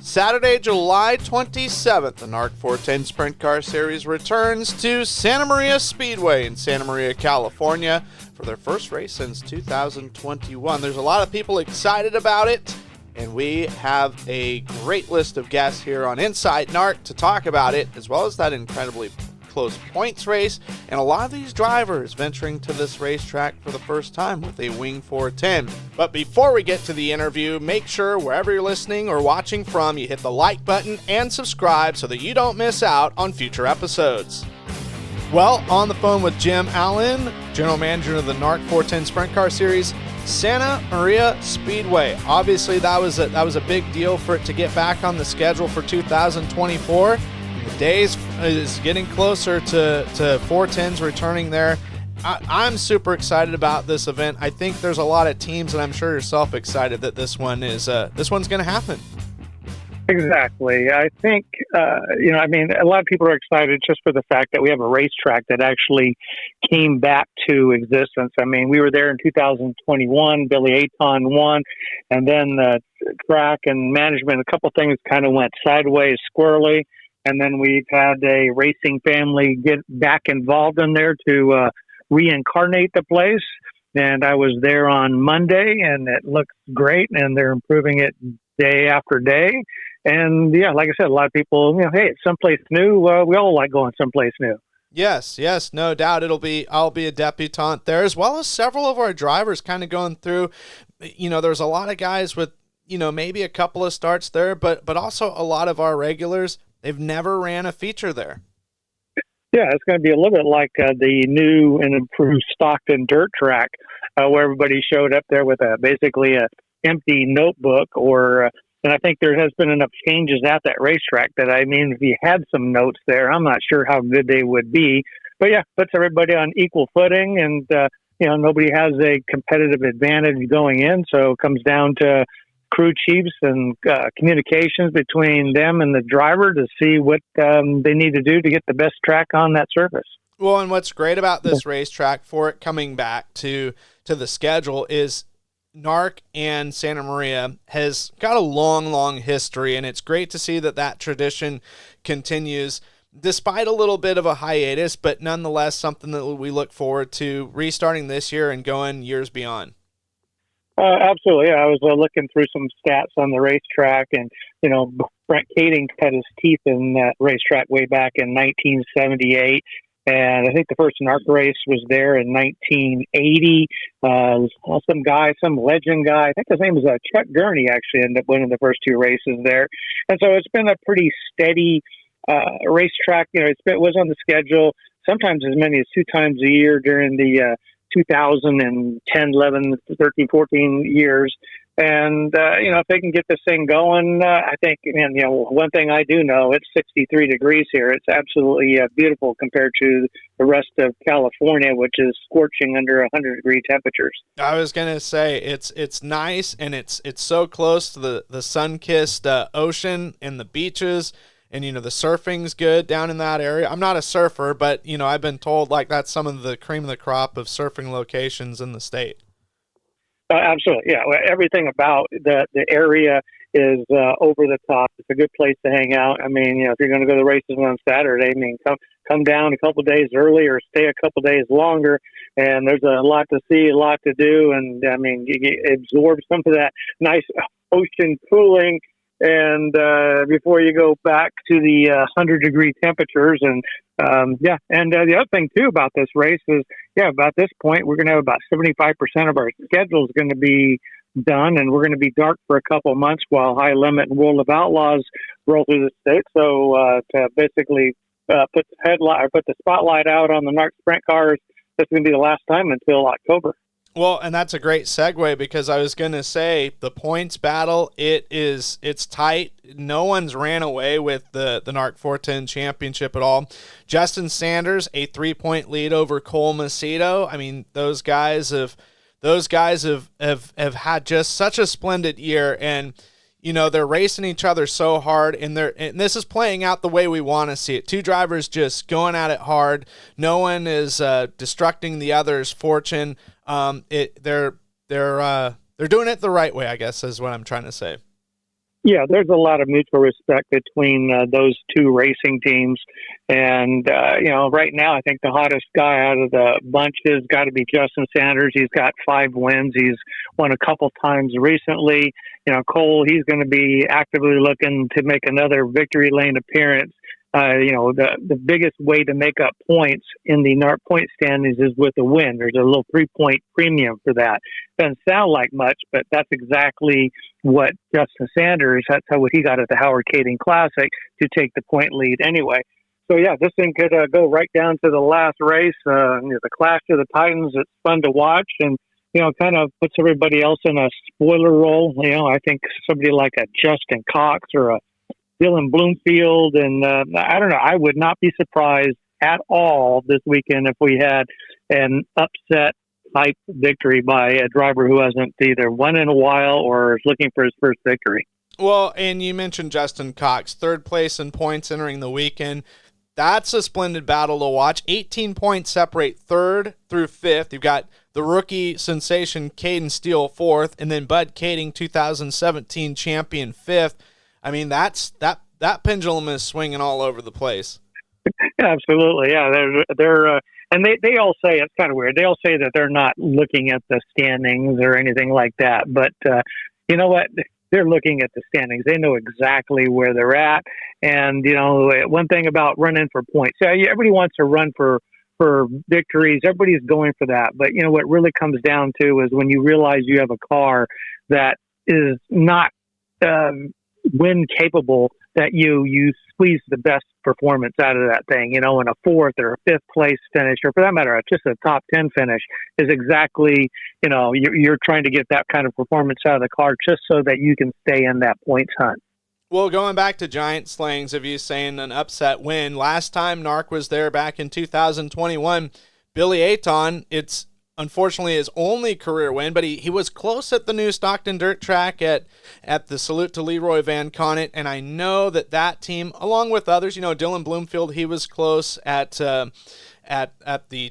Saturday, July 27th, the NARC 410 Sprint Car Series returns to Santa Maria Speedway in Santa Maria, California for their first race since 2021. There's a lot of people excited about it, and we have a great list of guests here on Inside NARC to talk about it, as well as that incredibly close points race, and a lot of these drivers venturing to this racetrack for the first time with a Wing 410. But before we get to the interview, make sure wherever you're listening or watching from, you hit the like button and subscribe so that you don't miss out on future episodes. Well, on the phone with Jim Allen, General Manager of the NARC 410 Sprint Car Series, Santa Maria Speedway. Obviously, that was a big deal for it to get back on the schedule for 2024. The days is getting closer to 410s returning there. I'm super excited about this event. I think there's a lot of teams, and I'm sure yourself excited that this one's going to happen. Exactly. I think, a lot of people are excited just for the fact that we have a racetrack that actually came back to existence. I mean, we were there in 2021, Billy Aton won, and then the track and management, a couple things kind of went sideways squirrely. And then we've had a racing family get back involved in there to reincarnate the place. And I was there on Monday, and it looks great, and they're improving it day after day. And yeah, like I said, a lot of people, hey, it's someplace new. We all like going someplace new. Yes, no doubt. I'll be a debutante there, as well as several of our drivers kind of going through. There's a lot of guys with, maybe a couple of starts there, but also a lot of our regulars. They've never ran a feature there. Yeah, it's going to be a little bit like the new and improved Stockton dirt track, where everybody showed up there with basically a empty notebook. And I think there has been enough changes at that racetrack that, if you had some notes there, I'm not sure how good they would be. But yeah, puts everybody on equal footing, and nobody has a competitive advantage going in. So it comes down to crew chiefs and communications between them and the driver to see what they need to do to get the best track on that surface. Well, and what's great about this racetrack for it coming back to the schedule is NARC and Santa Maria has got a long history, and it's great to see that tradition continues despite a little bit of a hiatus, but nonetheless something that we look forward to restarting this year and going years beyond. Absolutely. I was looking through some stats on the racetrack, and, Brent Kaeding cut his teeth in that racetrack way back in 1978. And I think the first NARC race was there in 1980. Some legend guy, I think his name was Chuck Gurney, actually ended up winning the first two races there. And so it's been a pretty steady racetrack. It was on the schedule sometimes as many as 2 times a year during the 2010, 11, 13, 14 years. And, if they can get this thing going, I think, one thing I do know, it's 63 degrees here. It's absolutely beautiful compared to the rest of California, which is scorching under 100-degree temperatures. I was going to say it's nice, and it's so close to the sun-kissed ocean and the beaches. And, the surfing's good down in that area. I'm not a surfer, but, I've been told that's some of the cream of the crop of surfing locations in the state. Absolutely. Yeah. Everything about the area is over the top. It's a good place to hang out. If you're going to go to the races on Saturday, come down a couple of days early or stay a couple of days longer. And there's a lot to see, a lot to do. And, you absorb some of that nice ocean cooling. And before you go back to the 100-degree temperatures. And the other thing, too, about this race is, about this point, we're going to have about 75% of our schedule is going to be done, and we're going to be dark for a couple of months while High Limit and World of Outlaws roll through the state. So to basically put the spotlight out on the NARC sprint cars, that's going to be the last time until October. Well, and that's a great segue, because I was going to say the points battle, it's tight. No one's ran away with the NARC 410 championship at all. Justin Sanders, a 3-point lead over Cole Macedo. Those guys have had just such a splendid year, and they're racing each other so hard, and this is playing out the way we want to see it. Two drivers just going at it hard. No one is destructing the other's fortune. They're doing it the right way, I guess, is what I'm trying to say. Yeah, there's a lot of mutual respect between those two racing teams. And, right now, I think the hottest guy out of the bunch has got to be Justin Sanders. He's got 5 wins. He's won a couple times recently. Cole, he's going to be actively looking to make another victory lane appearance. The biggest way to make up points in the NARC point standings is with a win. There's a little 3-point premium for that. Doesn't sound like much, but that's exactly what Justin Sanders, that's what he got at the Howard Kaeding Classic to take the point lead anyway. So, yeah, this thing could go right down to the last race. The Clash of the Titans, it's fun to watch and, kind of puts everybody else in a spoiler role. I think somebody like a Justin Cox or a Dylan Bloomfield, and I don't know. I would not be surprised at all this weekend if we had an upset type victory by a driver who hasn't either won in a while or is looking for his first victory. Well, and you mentioned Justin Cox, 3rd place in points entering the weekend. That's a splendid battle to watch. 18 points separate 3rd through 5th. You've got the rookie sensation Caden Steele 4th, and then Bud Kaeding, 2017 champion 5th. I mean, that pendulum is swinging all over the place. Absolutely, yeah. They're and they all say, it's kind of weird. They all say that they're not looking at the standings or anything like that. But you know what? They're looking at the standings. They know exactly where they're at. And one thing about running for points, everybody wants to run for victories. Everybody's going for that. But what really comes down to is when you realize you have a car that is not win capable, that you squeeze the best performance out of that thing, and a 4th or a 5th place finish, or for that matter, just a top 10 finish is exactly, you're trying to get that kind of performance out of the car just so that you can stay in that points hunt. Well, going back to Giant Slings, of you saying an upset win, last time NARC was there back in 2021, Billy Ayton, it's unfortunately his only career win, but he was close at the new Stockton Dirt Track at the Salute to Leroy Van Conant, and I know that team, along with others, Dylan Bloomfield, he was close at the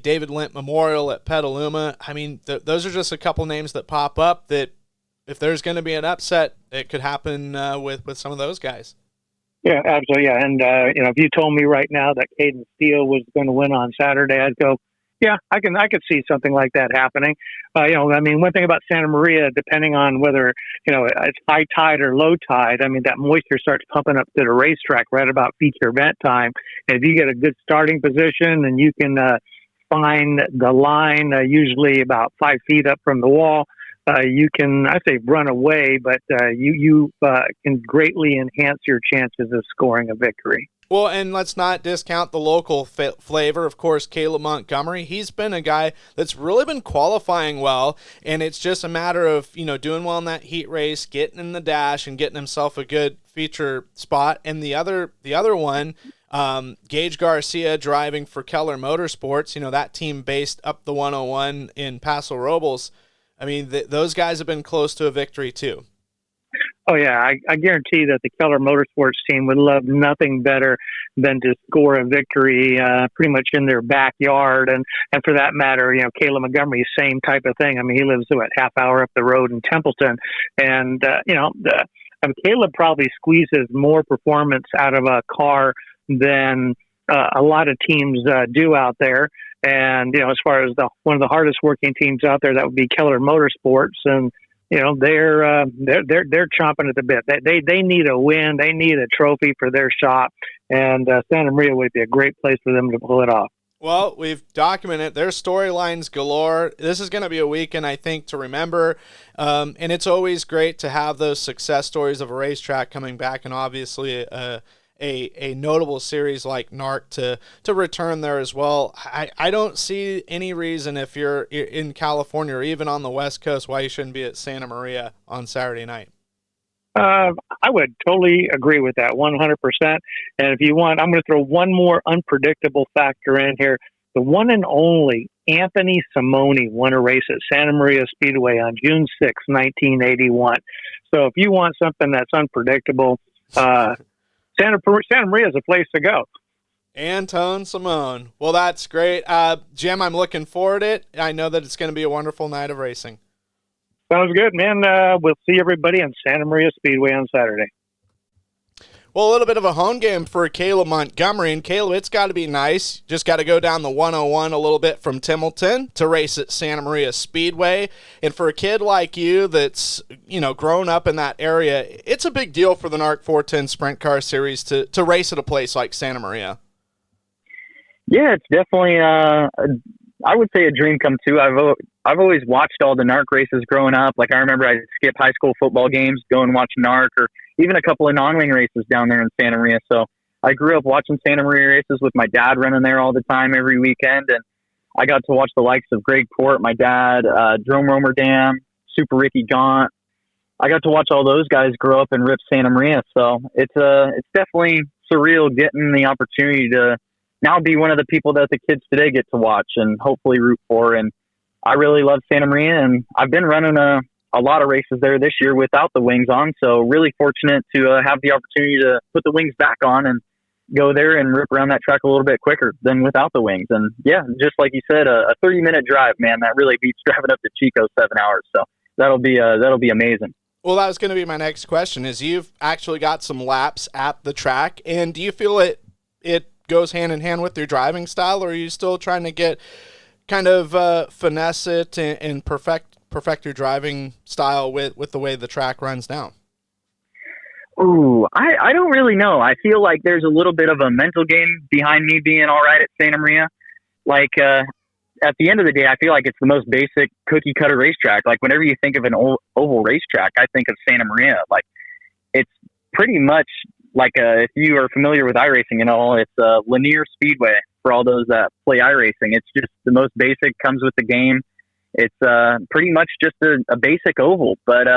David Lint Memorial at Petaluma. I mean, those are just a couple names that pop up that if there's going to be an upset, it could happen with some of those guys. Yeah, absolutely. Yeah, and if you told me right now that Caden Steele was going to win on Saturday, I'd go, yeah, I could see something like that happening. One thing about Santa Maria, depending on whether, it's high tide or low tide, that moisture starts pumping up to the racetrack right about feature event time. And if you get a good starting position and you can find the line usually about 5 feet up from the wall, you can, I say run away, but you can greatly enhance your chances of scoring a victory. Well, and let's not discount the local flavor. Of course, Kaleb Montgomery, he's been a guy that's really been qualifying well, and it's just a matter of, doing well in that heat race, getting in the dash, and getting himself a good feature spot. And the other one, Gage Garcia driving for Keller Motorsports, that team based up the 101 in Paso Robles. I mean, those guys have been close to a victory too. Oh, yeah. I guarantee that the Keller Motorsports team would love nothing better than to score a victory pretty much in their backyard. And for that matter, Kaleb Montgomery, same type of thing. He lives half hour up the road in Templeton. And, Kaleb probably squeezes more performance out of a car than a lot of teams do out there. And, as far as one of the hardest working teams out there, that would be Keller Motorsports. And, they're chomping at the bit. They need a win. They need a trophy for their shop, and Santa Maria would be a great place for them to pull it off. Well, we've documented their storylines galore. This is going to be a weekend, I think, to remember, and it's always great to have those success stories of a racetrack coming back, and obviously a notable series like NARC to return there as well. I don't see any reason if you're in California or even on the West Coast why you shouldn't be at Santa Maria on Saturday night. I would totally agree with that 100%. And if you want, I'm going to throw one more unpredictable factor in here. The one and only Anthony Simone won a race at Santa Maria Speedway on June 6, 1981. So if you want something that's unpredictable, Santa Maria is a place to go. Antone Simone. Well, that's great. Jim, I'm looking forward to it. I know that it's going to be a wonderful night of racing. Sounds good, man. We'll see everybody on Santa Maria Speedway on Saturday. Well, a little bit of a home game for Kaleb Montgomery. And Kaleb, it's got to be nice. Just got to go down the 101 a little bit from Timilton to race at Santa Maria Speedway. And for a kid like you that's, grown up in that area, it's a big deal for the NARC 410 Sprint Car Series to race at a place like Santa Maria. Yeah, it's definitely, I would say, a dream come true. I've always watched all the NARC races growing up. Like, I remember I'd skip high school football games, go and watch NARC, or even a couple of non-wing races down there in Santa Maria. So I grew up watching Santa Maria races with my dad running there all the time every weekend. And I got to watch the likes of Greg Port, my dad, Jerome Romer Dam, Super Ricky Gaunt. I got to watch all those guys grow up and rip Santa Maria. So it's definitely surreal getting the opportunity to now be one of the people that the kids today get to watch and hopefully root for. And I really love Santa Maria, and I've been running a lot of races there this year without the wings on. So really fortunate to have the opportunity to put the wings back on and go there and rip around that track a little bit quicker than without the wings. And yeah, just like you said, a 30-minute drive, man, that really beats driving up to Chico 7 hours. So that'll be amazing. Well, that was going to be my next question, is you've actually got some laps at the track, and do you feel it goes hand in hand with your driving style, or are you still trying to get kind of finesse it and perfect your driving style with the way the track runs down? Ooh, I don't really know. I feel like there's a little bit of a mental game behind me being all right at Santa Maria. Like, at the end of the day, I feel like it's the most basic cookie cutter racetrack. Like, whenever you think of an oval racetrack, I think of Santa Maria. Like, it's pretty much like if you are familiar with iRacing and all, it's a linear speedway for all those that play iRacing. It's just the most basic, comes with the game. It's pretty much just a basic oval. But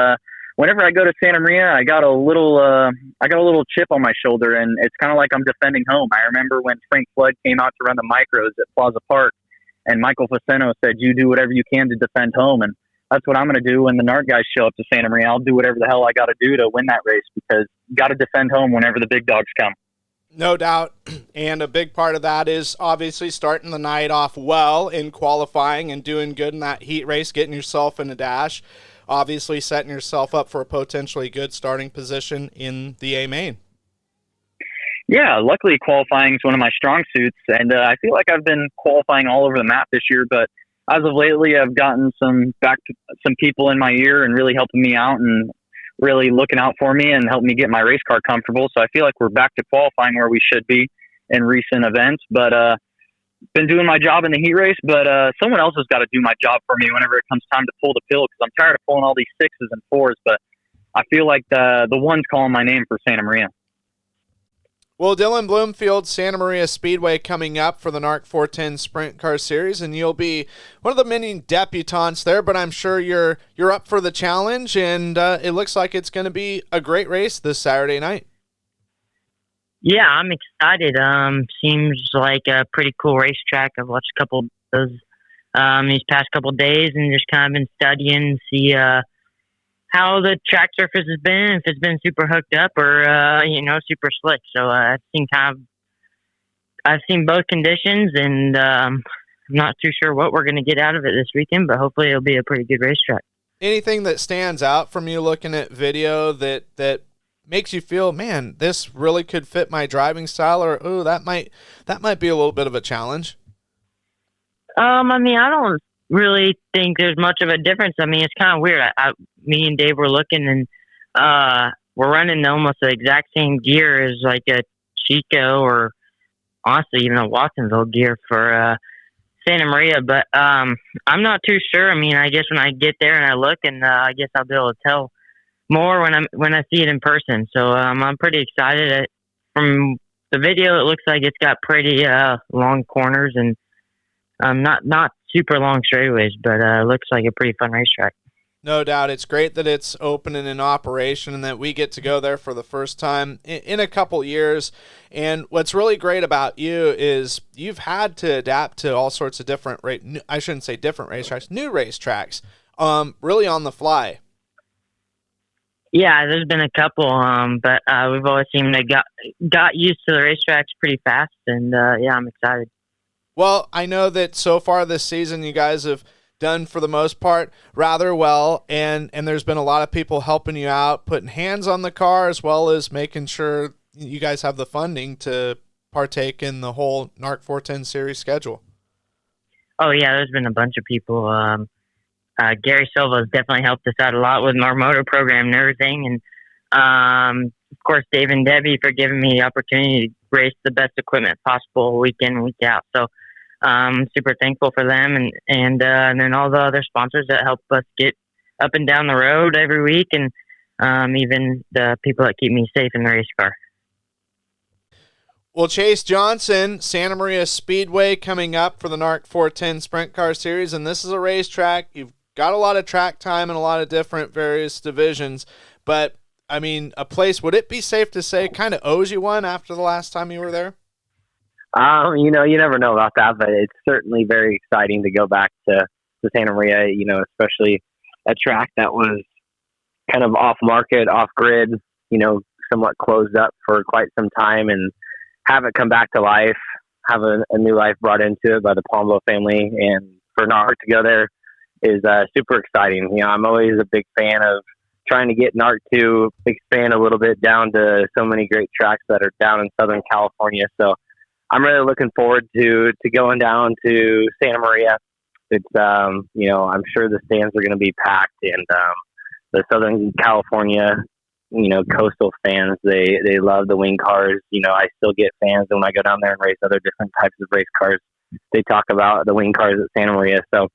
whenever I go to Santa Maria, I got a little chip on my shoulder, and it's kind of like I'm defending home. I remember when Frank Flood came out to run the micros at Plaza Park, and Michael Faceno said, "You do whatever you can to defend home." And that's what I'm going to do when the NARC guys show up to Santa Maria. I'll do whatever the hell I got to do to win that race, because you got to defend home whenever the big dogs come. No doubt. And a big part of that is obviously starting the night off well in qualifying and doing good in that heat race, getting yourself in a dash, obviously setting yourself up for a potentially good starting position in the A main. Yeah, luckily qualifying is one of my strong suits, and I feel like I've been qualifying all over the map this year, but as of lately, I've gotten some people in my ear and really helping me out and really looking out for me and helping me get my race car comfortable. So I feel like we're back to qualifying where we should be in recent events. But been doing my job in the heat race, but someone else has got to do my job for me whenever it comes time to pull the pill, because I'm tired of pulling all these 6s and 4s. But I feel like the one's calling my name for Santa Maria. Well, Dylan, Bloomfield, Santa Maria Speedway coming up for the NARC 410 Sprint Car Series, and you'll be one of the many debutantes there, but I'm sure you're up for the challenge, and it looks like it's going to be a great race this Saturday night. Yeah, I'm excited. Seems like a pretty cool racetrack. I've watched a couple of those these past couple of days and just kind of been studying, see how the track surface has been, if it's been super hooked up or super slick. So I've seen both conditions, and I'm not too sure what we're going to get out of it this weekend, but hopefully it'll be a pretty good racetrack. Anything that stands out from you looking at video that makes you feel, man, this really could fit my driving style, or oh, that might be a little bit of a challenge? I don't really think there's much of a difference. I mean, it's kind of weird. Me and Dave were looking, and we're running almost the exact same gear as like a Chico or honestly even a Watsonville gear for Santa Maria. But I'm not too sure. I mean, I guess when I get there and I look, and I guess I'll be able to tell more when I see it in person. So I'm pretty excited. From the video, it looks like it's got pretty long corners and not super long straightaways, but it looks like a pretty fun racetrack. No doubt. It's great that it's open and in operation and that we get to go there for the first time in a couple years. And what's really great about you is you've had to adapt to all sorts of different, I shouldn't say different racetracks, new racetracks, really on the fly. Yeah, there's been a couple, but we've always seemed to got used to the racetracks pretty fast, and yeah, I'm excited. Well, I know that so far this season you guys have done, for the most part, rather well, and there's been a lot of people helping you out, putting hands on the car, as well as making sure you guys have the funding to partake in the whole NARC 410 series schedule. Oh yeah, there's been a bunch of people. Gary Silva has definitely helped us out a lot with our motor program and everything. And, of course, Dave and Debbie for giving me the opportunity to race the best equipment possible week in, week out. So, super thankful for them and then all the other sponsors that help us get up and down the road every week, and even the people that keep me safe in the race car. Well, Chase Johnson, Santa Maria Speedway coming up for the NARC 410 Sprint Car Series, and this is a racetrack. You've got a lot of track time in a lot of different various divisions, but, I mean, a place, would it be safe to say, kind of owes you one after the last time you were there? You never know about that, but it's certainly very exciting to go back to Santa Maria, especially a track that was kind of off market, off grid, somewhat closed up for quite some time, and have it come back to life, have a new life brought into it by the Palumbo family, and for NARC to go there is super exciting. I'm always a big fan of trying to get NARC to expand a little bit down to so many great tracks that are down in Southern California. So I'm really looking forward to going down to Santa Maria. It's, I'm sure the stands are going to be packed, and the Southern California, coastal fans, they love the wing cars. I still get fans when I go down there and race other different types of race cars. They talk about the wing cars at Santa Maria. So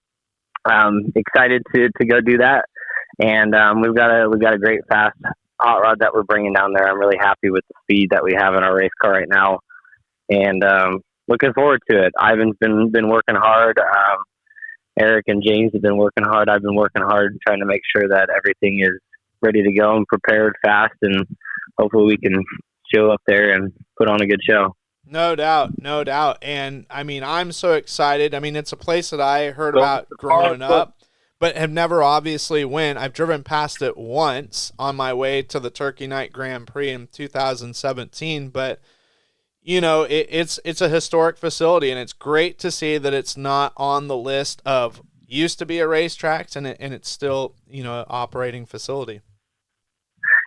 excited to go do that. And we've got a great fast hot rod that we're bringing down there. I'm really happy with the speed that we have in our race car right now, and looking forward to it. Ivan's been working hard. Eric and James have been working hard. I've been working hard trying to make sure that everything is ready to go and prepared fast, and hopefully we can show up there and put on a good show. No doubt. And, I mean, I'm so excited. I mean, it's a place that I heard about growing up, but have never obviously went. I've driven past it once on my way to the Turkey Night Grand Prix in 2017, but, it's a historic facility, and it's great to see that it's not on the list of used to be a racetrack, and it's still, an operating facility.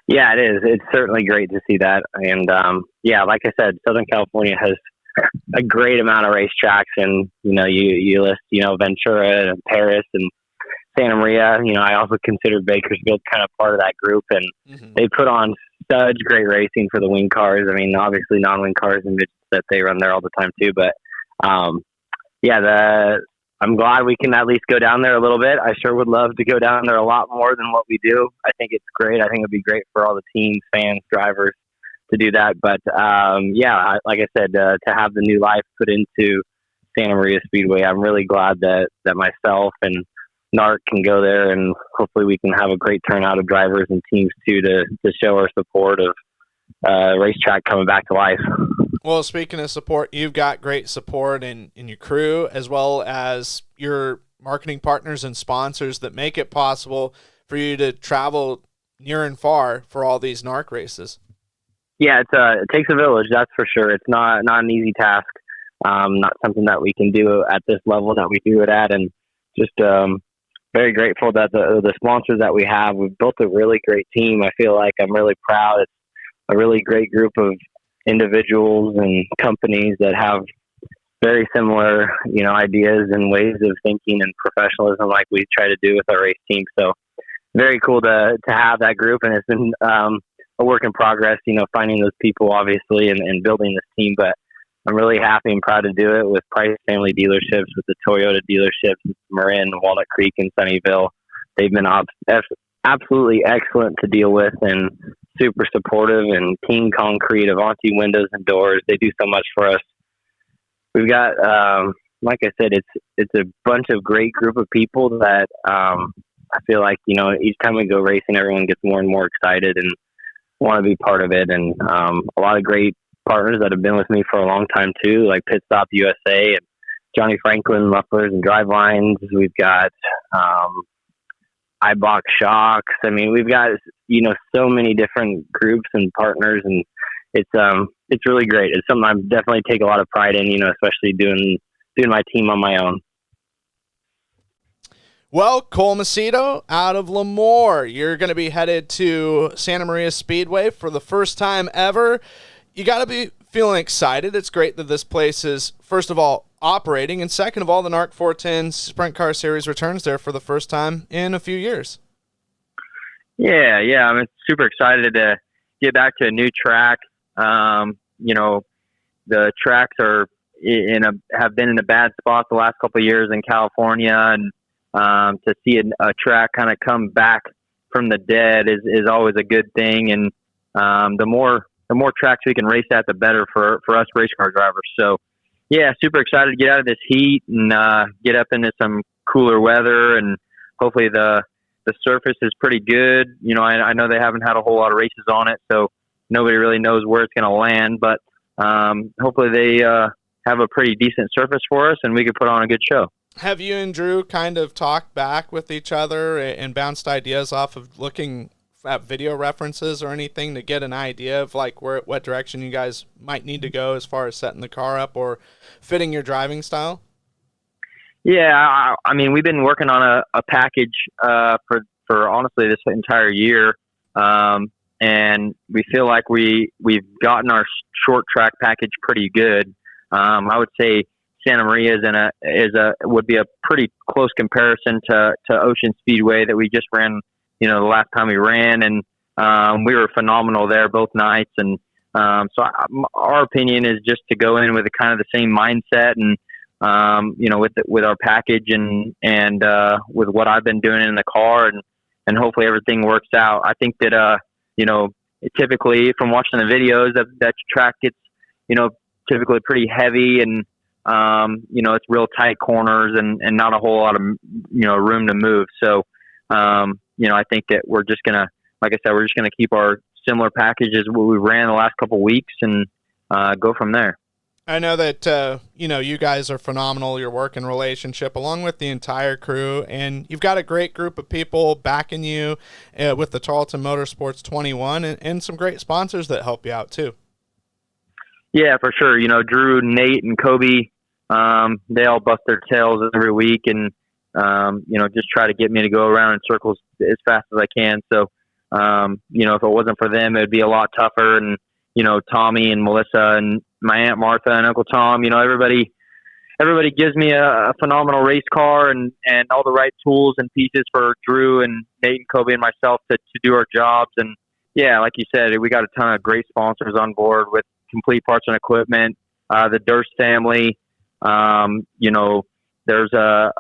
Yeah, it is. It's certainly great to see that. And, like I said, Southern California has a great amount of racetracks, and, you list, Ventura and Paris and Santa Maria. I also consider Bakersfield kind of part of that group, and they put on such great racing for the wing cars. I mean, obviously non-wing cars and midgets that they run there all the time too, but, I'm glad we can at least go down there a little bit. I sure would love to go down there a lot more than what we do. I think it's great. I think it'd be great for all the teams, fans, drivers to do that. But, like I said, to have the new life put into Santa Maria Speedway, I'm really glad that myself and NARC can go there, and hopefully we can have a great turnout of drivers and teams too to show our support of racetrack coming back to life. Well, speaking of support, you've got great support in your crew, as well as your marketing partners and sponsors that make it possible for you to travel near and far for all these NARC races. Yeah, it takes a village, that's for sure. It's not an easy task, not something that we can do at this level that we do it at, and just very grateful that the sponsors that we have. We've built a really great team. I feel like I'm really proud. It's a really great group of individuals and companies that have very similar, ideas and ways of thinking and professionalism like we try to do with our race team. So very cool to have that group, and it's been a work in progress, finding those people obviously and building this team, but I'm really happy and proud to do it with Price Family Dealerships, with the Toyota dealerships, Marin, Walnut Creek, and Sunnyvale. They've been absolutely excellent to deal with and super supportive, and King Concrete, Avanti Windows and Doors. They do so much for us. We've got, like I said, it's a bunch of great group of people that I feel like, each time we go racing, everyone gets more and more excited and want to be part of it. And a lot of great partners that have been with me for a long time too, like Pit Stop USA and Johnny Franklin Mufflers and Drivelines. We've got iBox Shocks. I mean, we've got so many different groups and partners, and it's really great. It's something I definitely take a lot of pride in, especially doing my team on my own. Well, Cole Macedo out of Lemoore, you're going to be headed to Santa Maria Speedway for the first time ever. You got to be feeling excited. It's great that this place is, first of all, operating, and second of all, the NARC 410 Sprint Car Series returns there for the first time in a few years. Yeah, I'm super excited to get back to a new track. The tracks are have been in a bad spot the last couple of years in California, and to see a track kind of come back from the dead is always a good thing. And the more tracks we can race at, the better for us race car drivers. So, yeah, super excited to get out of this heat and get up into some cooler weather, and hopefully the surface is pretty good. I know they haven't had a whole lot of races on it, so nobody really knows where it's going to land, but hopefully they have a pretty decent surface for us and we could put on a good show. Have you and Drew kind of talked back with each other and bounced ideas off of looking at video references or anything to get an idea of like what direction you guys might need to go as far as setting the car up or fitting your driving style? Yeah, I mean, we've been working on a package for honestly this entire year, and we feel like we've gotten our short track package pretty good. I would say Santa Maria would be a pretty close comparison to Ocean Speedway that we just ran, the last time we ran, and we were phenomenal there both nights. And so our opinion is just to go in with a kind of the same mindset, and with our package and with what I've been doing in the car, and hopefully everything works out. I think that typically from watching the videos that track gets typically pretty heavy, and it's real tight corners and not a whole lot of room to move. So I think that we're just gonna, like I said, we're just gonna keep our similar packages what we ran the last couple of weeks and go from there. I know that, you guys are phenomenal, your working relationship, along with the entire crew, and you've got a great group of people backing you with the Tarleton Motorsports 21 and some great sponsors that help you out, too. Yeah, for sure. Drew, Nate, and Kobe, they all bust their tails every week and, just try to get me to go around in circles as fast as I can. So, if it wasn't for them, it would be a lot tougher. And, Tommy and Melissa and my Aunt Martha and Uncle Tom, everybody gives me a phenomenal race car and all the right tools and pieces for Drew and Nate and Kobe and myself to do our jobs. And yeah, like you said, we got a ton of great sponsors on board with complete parts and equipment, the Durst family. There's a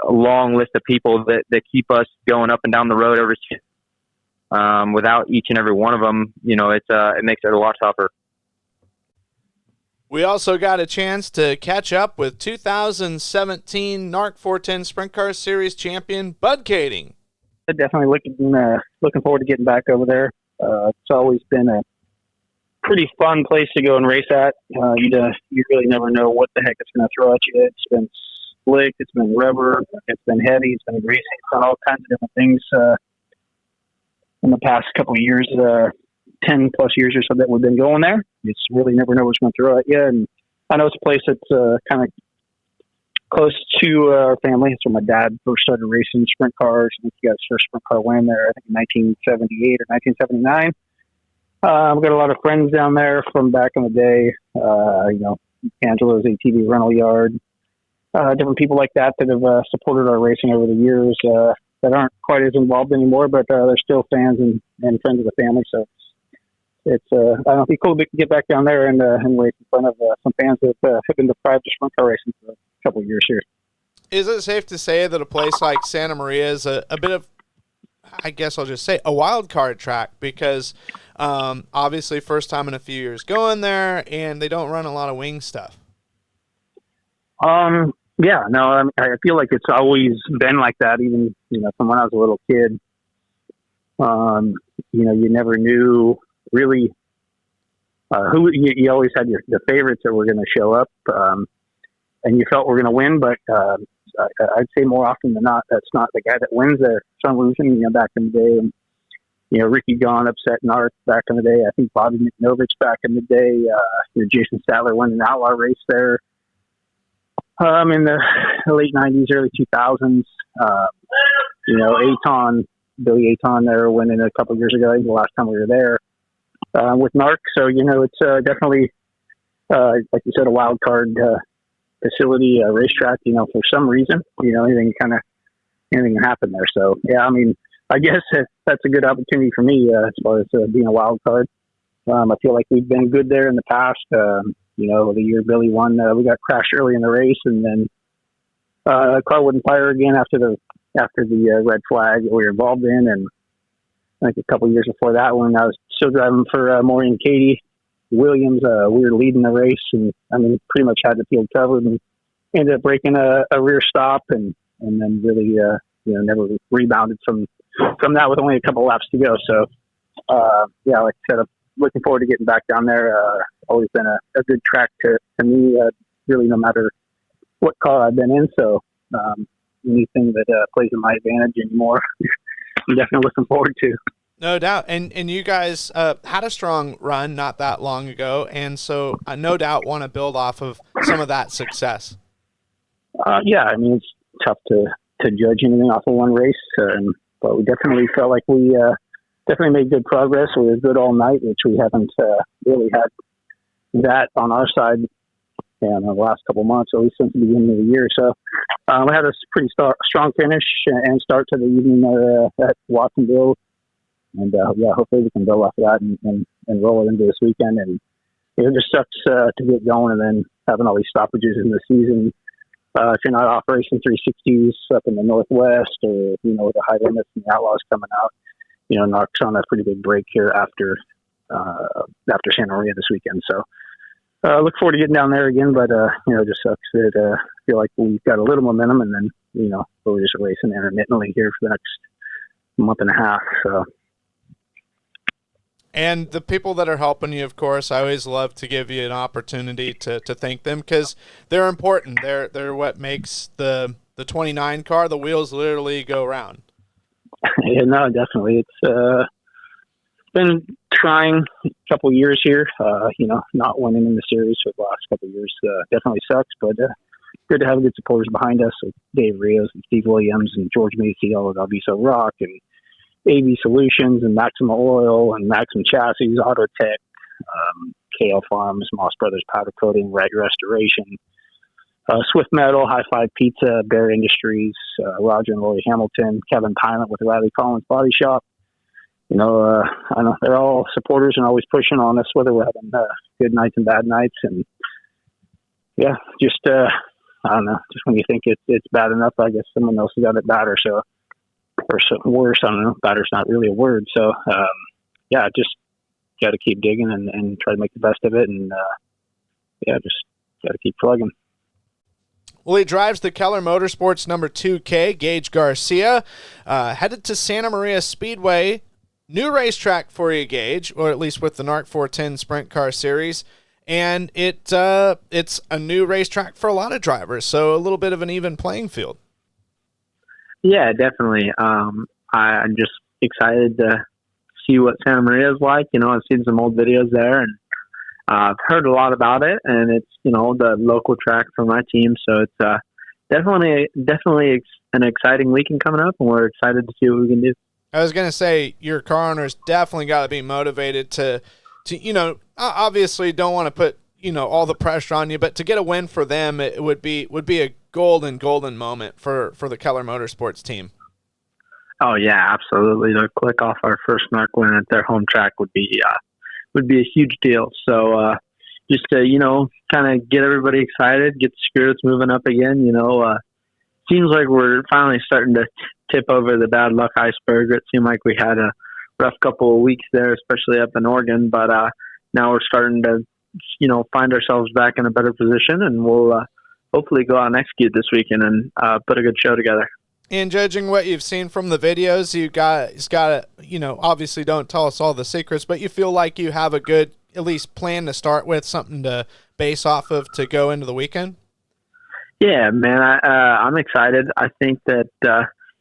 long list of people that keep us going up and down the road every without each and every one of them, it makes it a lot tougher. We also got a chance to catch up with 2017 NARC 410 Sprint Car Series champion Bud Kaeding. Definitely looking forward to getting back over there. It's always been a pretty fun place to go and race at. You really never know what the heck it's going to throw at you. It's been slick, it's been rubber, it's been heavy, it's been racing, it's done all kinds of different things in the past couple of years, 10 plus years or so that we've been going there. It's really never know what's going to throw at you. And I know it's a place that's kind of close to our family. It's where my dad first started racing sprint cars. I think he got his first sprint car win there, I think in 1978 or 1979. I've got a lot of friends down there from back in the day, Angelo's ATV rental yard, different people like that have supported our racing over the years that aren't quite as involved anymore, but they're still fans and friends of the family. So it's I don't know, it'd be cool to get back down there and race in front of some fans that have been deprived of sprint car racing for a couple of years here. Is it safe to say that a place like Santa Maria is a bit of, I guess I'll just say, a wild card track? Because obviously first time in a few years going there, and they don't run a lot of wing stuff. Yeah, no, I feel like it's always been like that, even, from when I was a little kid. You never knew really who you always had the favorites that were going to show up, and you felt were going to win, but I'd say more often than not, that's not the guy that wins there for some reason, back in the day. And, Ricky Gahn upset NARC back in the day. I think Bobby McNovich back in the day. Jason Statler won an outlaw race there. In the late 90s, early 2000s, Billy Aton there winning a couple of years ago. I think the last time we were there. with NARC. So, it's definitely, like you said, a wild card facility, racetrack, for some reason, anything can happen there. So, yeah, I mean, I guess that's a good opportunity for me as far as being a wild card. I feel like we've been good there in the past. The year Billy won, we got crashed early in the race, and then car wouldn't fire again after the red flag that we were involved in. And I think a couple of years before that one, I was still driving for Maria and Kaeding Williams. We were leading the race, and I mean, pretty much had the field covered, and ended up breaking a rear stop, and then really, never rebounded from that with only a couple laps to go. So, like I said, I'm looking forward to getting back down there. Always been a good track to me, really, no matter what car I've been in. So, anything that plays in my advantage anymore, I'm definitely looking forward to. No doubt. And you guys had a strong run not that long ago, and so I no doubt want to build off of some of that success. Yeah, I mean, it's tough to judge anything off of one race, but we definitely felt like we definitely made good progress. We were good all night, which we haven't really had that on our side in the last couple of months, at least since the beginning of the year. So we had a pretty strong finish and start to the evening at Watsonville. And, hopefully we can build off of that and roll it into this weekend. And it just sucks to get going and then having all these stoppages in the season. If you're not operating 360s up in the Northwest or, with the high limits and the Outlaws coming out, NARC's on a pretty big break here after Santa Maria this weekend. So look forward to getting down there again, but, it just sucks that I feel like we've got a little momentum and then, we're just racing intermittently here for the next month and a half. So. And the people that are helping you, of course, I always love to give you an opportunity to thank them because they're important. They're what makes the 29 car, the wheels literally go round. Yeah, no, definitely. It's been trying a couple of years here. Not winning in the series for the last couple of years definitely sucks, but good to have good supporters behind us with Dave Rios and Steve Williams and George Macy, all of Alviso Rock and AV Solutions and Maxima Oil and Maxim Chassis, Autotech, KL Farms, Moss Brothers Powder Coating, Red Restoration, Swift Metal, High Five Pizza, Bear Industries, Roger and Lori Hamilton, Kevin Pilot with the Riley Collins Body Shop. I know they're all supporters and always pushing on us, whether we're having good nights and bad nights. And yeah, just, I don't know, just when you think it's bad enough, I guess someone else has got it better. So, or something worse, I don't know, batter's not really a word. So, just got to keep digging and try to make the best of it. And, just got to keep plugging. Well, he drives the Keller Motorsports number 2K, Gage Garcia, headed to Santa Maria Speedway. New racetrack for you, Gage, or at least with the NARC 410 Sprint Car Series. And it's a new racetrack for a lot of drivers, so a little bit of an even playing field. Yeah, definitely. I'm just excited to see what Santa Maria is like. I've seen some old videos there, and I've heard a lot about it. And it's the local track for my team, so it's definitely an exciting weekend coming up, and we're excited to see what we can do. I was going to say your car owners definitely got to be motivated to obviously don't want to put all the pressure on you, but to get a win for them, it would be a golden moment for the Keller Motorsports team. Oh yeah, absolutely. To click off our first NARC win at their home track would be a huge deal. So just to kind of get everybody excited, get the spirits moving up again. Seems like we're finally starting to tip over the bad luck iceberg. It seemed like we had a rough couple of weeks there, especially up in Oregon, but now we're starting to find ourselves back in a better position, and we'll hopefully go out and execute this weekend and put a good show together. And judging what you've seen from the videos, you guys got to, obviously don't tell us all the secrets, but you feel like you have a good, at least plan to start with, something to base off of to go into the weekend? Yeah, man, I'm excited. I think that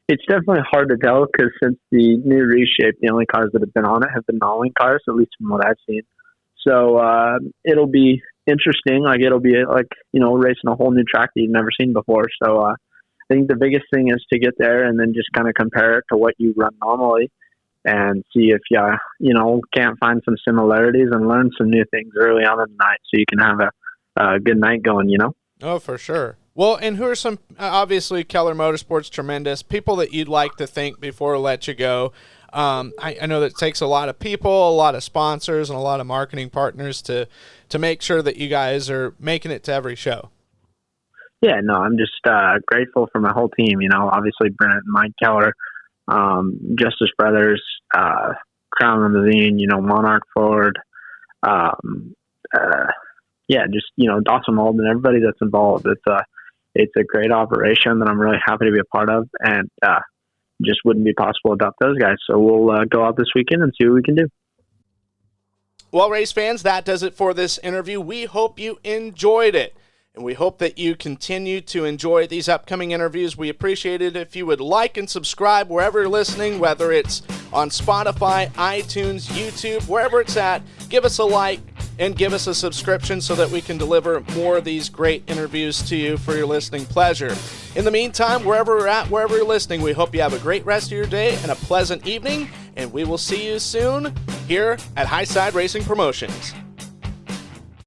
it's definitely hard to tell because since the new reshape, the only cars that have been on it have been Nolling cars, at least from what I've seen. So it'll be interesting. Like it'll be like, racing a whole new track that you've never seen before. So I think the biggest thing is to get there and then just kind of compare it to what you run normally and see if you can't find some similarities and learn some new things early on in the night, so you can have a good night going. Oh, for sure. Well, and who are some, obviously Keller Motorsports, tremendous, people that you'd like to thank before I let you go? I know that it takes a lot of people, a lot of sponsors, and a lot of marketing partners to make sure that you guys are making it to every show. Yeah, no, I'm just grateful for my whole team. Obviously Brent, Mike Keller, Justice Brothers, Crown Limousine, Monarch Ford, just Dawson Malden, everybody that's involved. It's a great operation that I'm really happy to be a part of, and just wouldn't be possible without those guys. So we'll go out this weekend and see what we can do. Well, race fans, that does it for this interview. We hope you enjoyed it, and we hope that you continue to enjoy these upcoming interviews. We appreciate it if you would like and subscribe wherever you're listening, whether it's on Spotify, iTunes, YouTube, wherever it's at. Give us a like and give us a subscription so that we can deliver more of these great interviews to you for your listening pleasure. In the meantime, wherever we're at, wherever you're listening, we hope you have a great rest of your day and a pleasant evening, and we will see you soon here at Highside Racing Promotions.